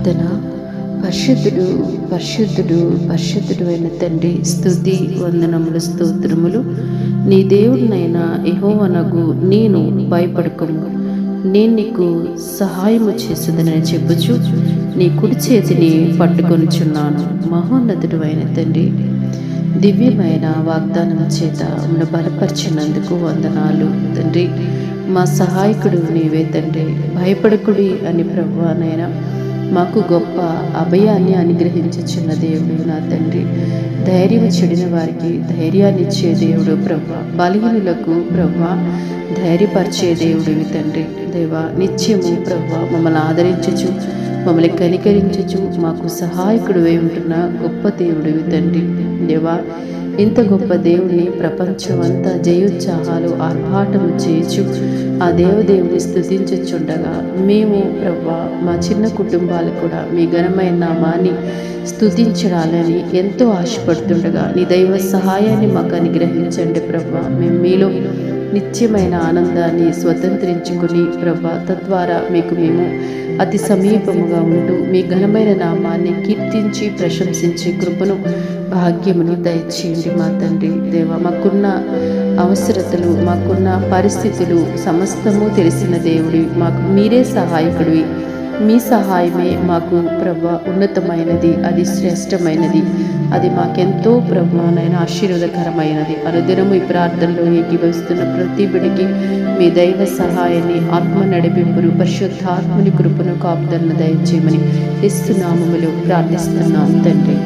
ప్రార్థన. పరిశుద్ధుడు పరిశుద్ధుడు పరిశుద్ధుడు అయిన తండ్రి, స్తుతి వందనములు స్తోత్రములు. నీ దేవుడినైనా యెహోవానగు నేను భయపడకము, నేను నీకు సహాయము చేసేదనని చెప్పుచు నీ కుడి చేతిని పట్టుకొనిచున్నాను. మహోన్నతుడు అయిన తండ్రి, దివ్యమైన వాగ్దానం చేత బలపరిచినందుకు వందనాలు తండ్రి. మా సహాయకుడు నీవే తండ్రి. భయపడకుడి అని ప్రభువానైనా మాకు గొప్ప అభయాన్ని అనుగ్రహించుచున్న దేవుడు నా తండ్రి. ధైర్యం చెడిన వారికి ధైర్యాన్ని ఇచ్చే దేవుడు ప్రభువా, బలహీనులకు ప్రభువా ధైర్యపరిచే దేవుడివి తండ్రి. దేవా, నిత్యము ప్రభువా మమ్మల్ని ఆదరించుచు మమ్మల్ని కనికరించుచు మాకు సహాయకుడు ఉంటున్న గొప్ప దేవుడివి తండ్రి. దేవా, ఇంత గొప్ప దేవుడిని ప్రపంచమంతా జయోత్సాహాలు ఆర్భాటము చేయొచ్చు ఆ దేవదేవుని స్తుతించుచుండగా మేము ప్రభువా మా చిన్న కుటుంబాలు కూడా మీ ఘనమైన నామాన్ని స్తుతించాలని ఎంతో ఆశపడుతుండగా నీ దైవ సహాయాన్ని మాకు అనుగ్రహించండి ప్రభువా. మేము మీలో నిత్యమైన ఆనందాన్ని స్వతంత్రించుకుని ప్రభా, తద్వారా మీకు మేము అతి సమీపముగా ఉంటూ మీ ఘనమైన నామాన్ని కీర్తించి ప్రశంసించే కృపను భాగ్యమును దయచేయండి మా తండ్రి. దేవా, మాకున్న అవసరతలు మాకున్న పరిస్థితులు సమస్తము తెలిసిన దేవుడి, మాకు మీరే సహాయకుడివి. మీ సహాయమే మాకు ప్రభా ఉన్నతమైనది, అది శ్రేష్టమైనది, అది మాకెంతో ప్రభానైనా ఆశీర్వాదకరమైనది. అనుదినము ఈ ప్రార్థనలో ఏకీభవిస్తున్న ప్రతి బిడ్డకి మీ దైవ సహాయాన్ని, ఆత్మ నడిపింపును, పరిశుద్ధాత్మని కృపను కాపుదలను దయచేయమని యేసు నామములో ప్రార్థిస్తున్నాం తండ్రి.